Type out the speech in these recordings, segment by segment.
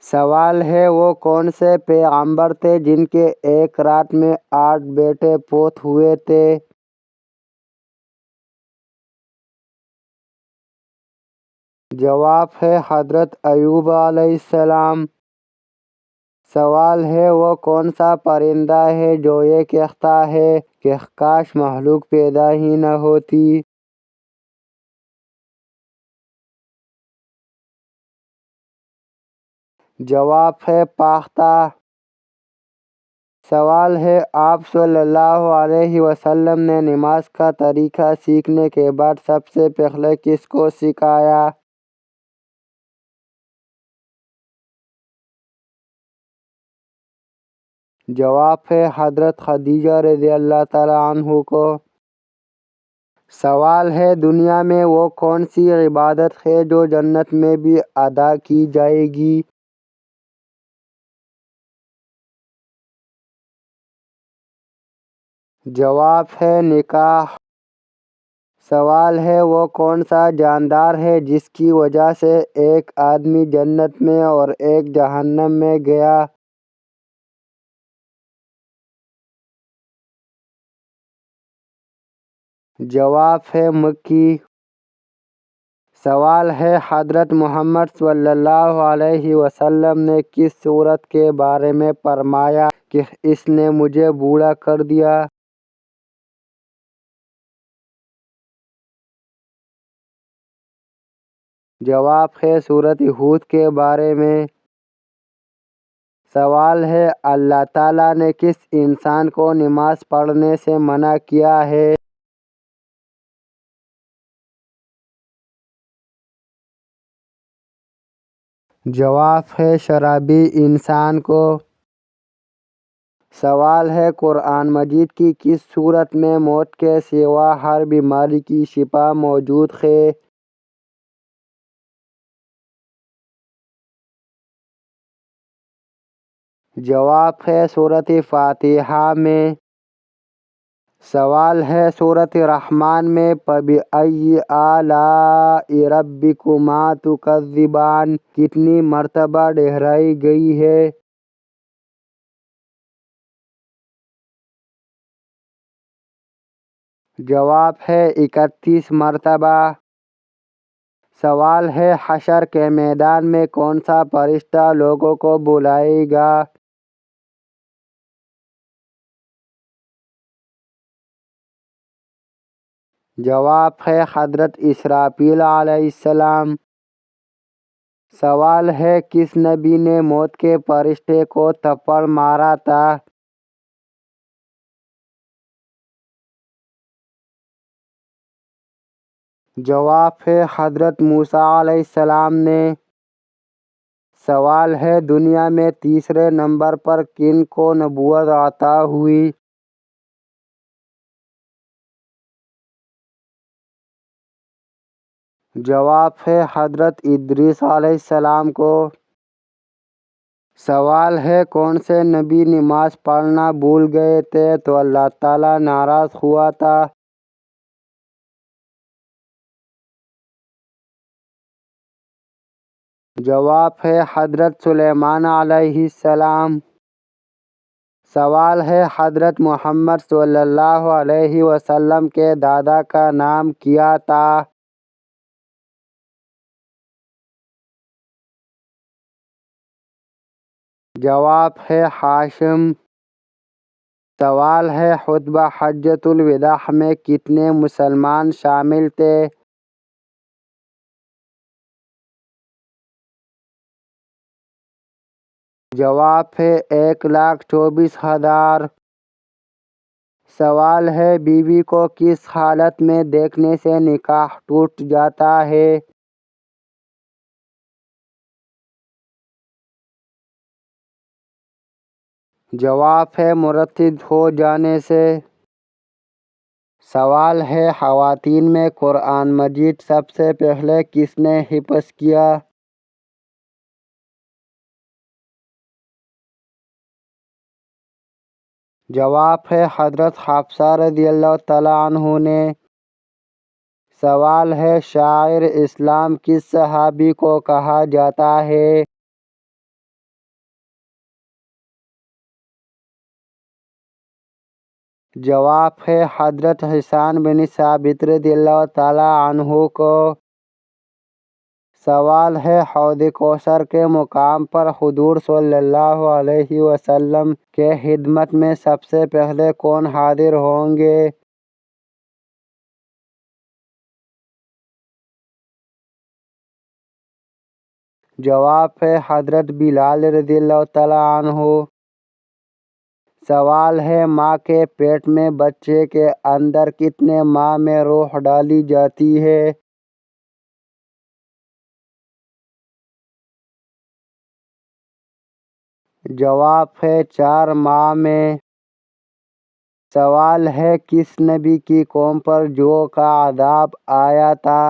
سوال ہے وہ کون سے پیغمبر تھے جن کے ایک رات میں 8 بیٹے فوت ہوئے تھے؟ جواب ہے حضرت ایوب علیہ السلام۔ سوال ہے وہ کون سا پرندہ ہے جو یہ کہتا ہے کہ کاش مخلوق پیدا ہی نہ ہوتی؟ جواب ہے پاختہ۔ سوال ہے آپ صلی اللہ علیہ وسلم نے نماز کا طریقہ سیکھنے کے بعد سب سے پہلے کس کو سکھایا؟ جواب ہے حضرت خدیجہ رضی اللہ تعالی عنہ کو۔ سوال ہے دنیا میں وہ کون سی عبادت ہے جو جنت میں بھی ادا کی جائے گی؟ جواب ہے نکاح۔ سوال ہے وہ کون سا جاندار ہے جس کی وجہ سے ایک آدمی جنت میں اور ایک جہنم میں گیا؟ جواب ہے مکی۔ سوال ہے حضرت محمد صلی اللہ علیہ وسلم نے کس سورت کے بارے میں فرمایا کہ اس نے مجھے بوڑھا کر دیا؟ جواب ہے سورت ہود کے بارے میں۔ سوال ہے اللہ تعالیٰ نے کس انسان کو نماز پڑھنے سے منع کیا ہے؟ جواب ہے شرابی انسان کو۔ سوال ہے قرآن مجید کی کس سورت میں موت کے سوا ہر بیماری کی شفا موجود ہے؟ جواب ہے سورت فاتحہ میں۔ سوال ہے سورت رحمن میں فَبِأَيِّ آلَاءِ رَبِّكُمَا تُكَذِّبَانِ کتنی مرتبہ دہرائی گئی ہے؟ جواب ہے 31 مرتبہ۔ سوال ہے حشر کے میدان میں کون سا فرشتہ لوگوں کو بلائے گا؟ جواب ہے حضرت اسرافیل علیہ السلام۔ سوال ہے کس نبی نے موت کے فرشتے کو تھپڑ مارا تھا؟ جواب ہے حضرت موسیٰ علیہ السلام نے۔ سوال ہے دنیا میں تیسرے نمبر پر کن کو نبوت عطا ہوئی؟ جواب ہے حضرت ادریس علیہ السلام کو۔ سوال ہے کون سے نبی نماز پڑھنا بھول گئے تھے تو اللہ تعالیٰ ناراض ہوا تھا؟ جواب ہے حضرت سلیمان علیہ السلام۔ سوال ہے حضرت محمد صلی اللہ علیہ وسلم کے دادا کا نام کیا تھا؟ جواب ہے ہاشم۔ سوال ہے خطبہ حجۃ الوداع میں کتنے مسلمان شامل تھے؟ جواب ہے 1,24,000۔ سوال ہے بیوی کو کس حالت میں دیکھنے سے نکاح ٹوٹ جاتا ہے؟ جواب ہے مرتد ہو جانے سے۔ سوال ہے خواتین میں قرآن مجید سب سے پہلے کس نے حفظ کیا؟ جواب ہے حضرت حفصہ رضی اللہ تعالی عنہ نے۔ سوال ہے شاعر اسلام کس صحابی کو کہا جاتا ہے؟ جواب ہے حضرت حسان بن ثابت رضی اللہ تعالیٰ عنہ کو۔ سوال ہے حوض کوثر کے مقام پر حضور صلی اللہ علیہ وسلم کے خدمت میں سب سے پہلے کون حاضر ہوں گے؟ جواب ہے حضرت بلال رضی اللہ تعالیٰ عنہ۔ سوال ہے ماں کے پیٹ میں بچے کے اندر کتنے ماہ میں روح ڈالی جاتی ہے؟ جواب ہے 4 ماہ میں۔ سوال ہے کس نبی کی قوم پر جو کا عذاب آیا تھا؟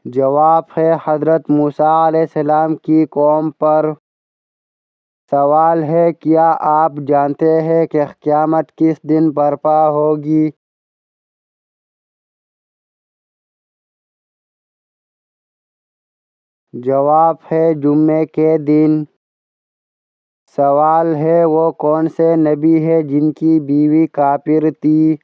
جواب ہے حضرت موسیٰ علیہ السلام کی قوم پر۔ سوال ہے کیا آپ جانتے ہیں کہ قیامت کس دن برپا ہوگی؟ جواب ہے جمعے کے دن۔ سوال ہے وہ کون سے نبی ہیں جن کی بیوی کافر تھی؟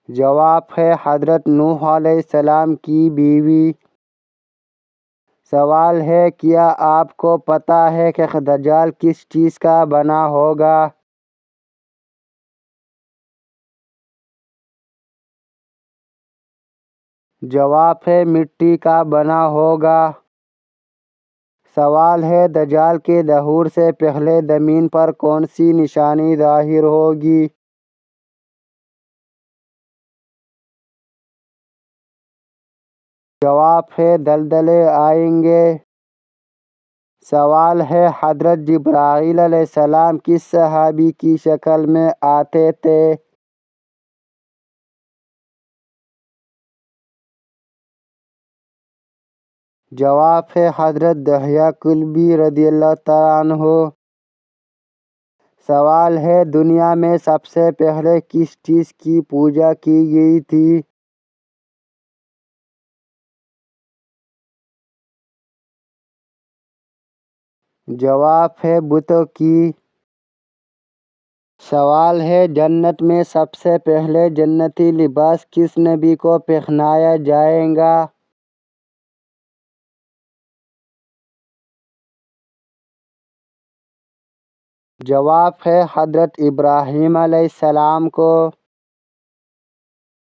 جواب ہے حضرت نوح علیہ السلام کی بیوی۔ سوال ہے کیا آپ کو پتہ ہے کہ دجال کس چیز کا بنا ہوگا؟ جواب ہے مٹی کا بنا ہوگا۔ سوال ہے دجال کے ظہور سے پہلے زمین پر کون سی نشانی ظاہر ہوگی؟ جواب ہے دلدلے آئیں گے۔ سوال ہے حضرت جبرائیل علیہ السلام کس صحابی کی شکل میں آتے تھے؟ جواب ہے حضرت دحیہ کلبی رضی اللہ تعالیٰ عنہ۔ سوال ہے دنیا میں سب سے پہلے کس چیز کی پوجا کی گئی تھی؟ جواب ہے بتوں کی۔ سوال ہے جنت میں سب سے پہلے جنتی لباس کس نبی کو پہنایا جائے گا؟ جواب ہے حضرت ابراہیم علیہ السلام کو۔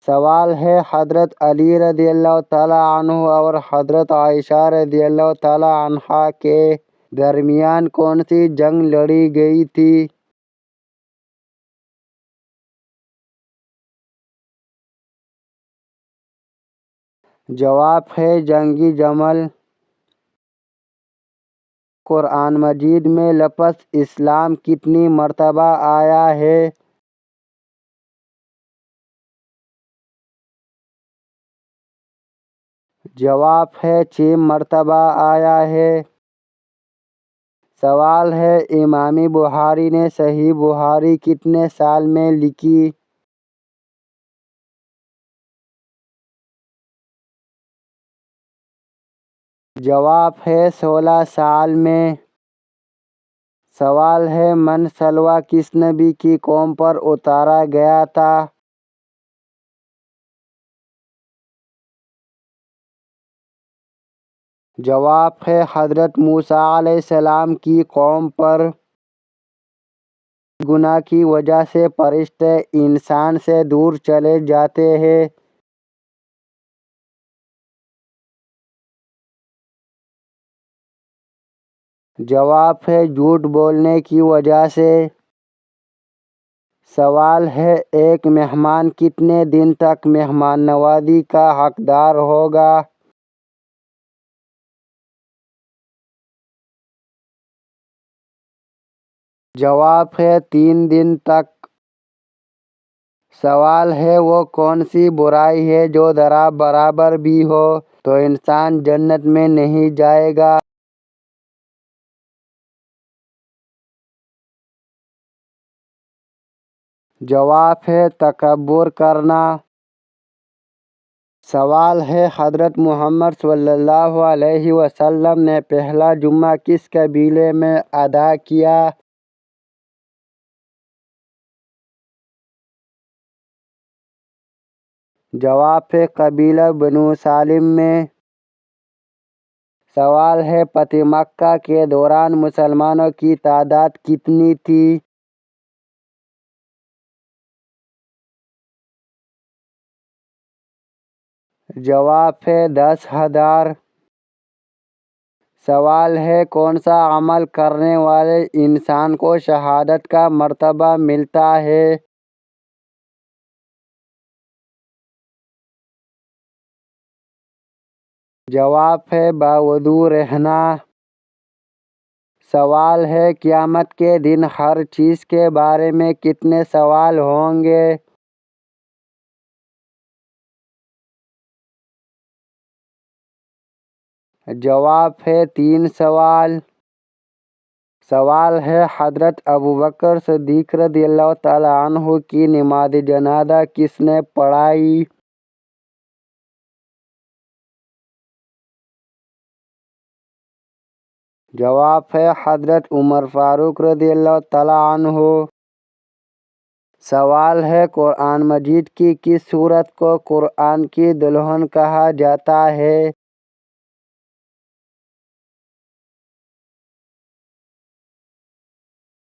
سوال ہے حضرت علی رضی اللہ تعالیٰ عنہ اور حضرت عائشہ رضی اللہ تعالیٰ عنہا کے درمیان کون سی جنگ لڑی گئی تھی؟ جواب ہے جنگ جمل۔ قرآن مجید میں لفظ اسلام کتنی مرتبہ آیا ہے؟ جواب ہے 6 مرتبہ آیا ہے۔ سوال ہے امام بخاری نے صحیح بخاری کتنے سال میں لکھی؟ جواب ہے 16 سال میں۔ سوال ہے من سلویٰ کس نبی کی قوم پر اتارا گیا تھا؟ جواب ہے حضرت موسیٰ علیہ السلام کی قوم پر۔ گناہ کی وجہ سے فرشتے انسان سے دور چلے جاتے ہیں؟ جواب ہے جھوٹ بولنے کی وجہ سے۔ سوال ہے ایک مہمان کتنے دن تک مہمان نوازی کا حقدار ہوگا؟ جواب ہے 3 دن تک۔ سوال ہے وہ کون سی برائی ہے جو ذرا برابر بھی ہو تو انسان جنت میں نہیں جائے گا؟ جواب ہے تکبر کرنا۔ سوال ہے حضرت محمد صلی اللہ علیہ وسلم نے پہلا جمعہ کس قبیلے میں ادا کیا؟ جواب ہے قبیلہ بنو سالم میں۔ سوال ہے فتح مکہ کے دوران مسلمانوں کی تعداد کتنی تھی؟ جواب ہے 10,000۔ سوال ہے کون سا عمل کرنے والے انسان کو شہادت کا مرتبہ ملتا ہے؟ جواب ہے باوضو رہنا۔ سوال ہے قیامت کے دن ہر چیز کے بارے میں کتنے سوال ہوں گے؟ جواب ہے 3 سوال۔ سوال ہے حضرت ابوبکر صدیق رضی اللہ تعالیٰ عنہ کی نماز جنازہ کس نے پڑھائی؟ جواب ہے حضرت عمر فاروق رضی اللہ تعالیٰ عنہ۔ سوال ہے قرآن مجید کی کس سورت کو قرآن کی دلہن کہا جاتا ہے؟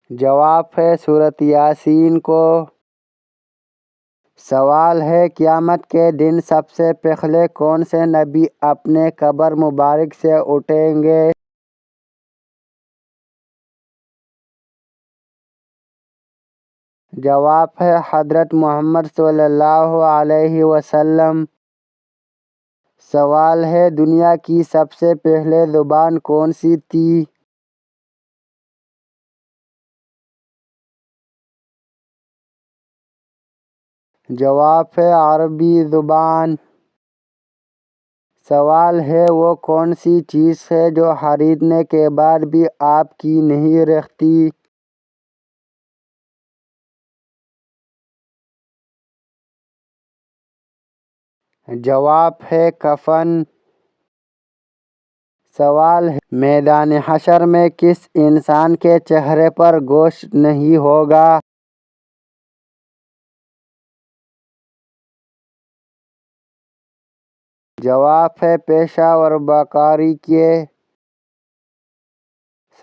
جواب ہے سورۃ یاسین کو۔ سوال ہے قیامت کے دن سب سے پہلے کون سے نبی اپنے قبر مبارک سے اٹھیں گے؟ جواب ہے حضرت محمد صلی اللہ علیہ وسلم۔ سوال ہے دنیا کی سب سے پہلے زبان کون سی تھی؟ جواب ہے عربی زبان۔ سوال ہے وہ کون سی چیز ہے جو خریدنے کے بعد بھی آپ کی نہیں رہتی؟ جواب ہے کفن۔ سوال ہے میدان حشر میں کس انسان کے چہرے پر گوشت نہیں ہوگا؟ جواب ہے پیشہ بکاری کے۔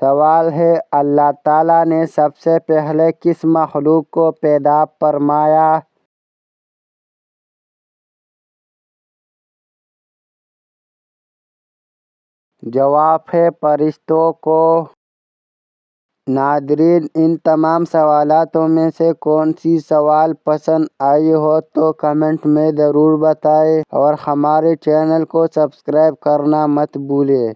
سوال ہے اللہ تعالیٰ نے سب سے پہلے کس مخلوق کو پیدا فرمایا؟ جواب ہے فرشتوں کو۔ ناظرین ان تمام سوالاتوں میں سے کون سی سوال پسند آئی ہو تو کمنٹ میں ضرور بتائیں اور ہمارے چینل کو سبسکرائب کرنا مت بھولیں۔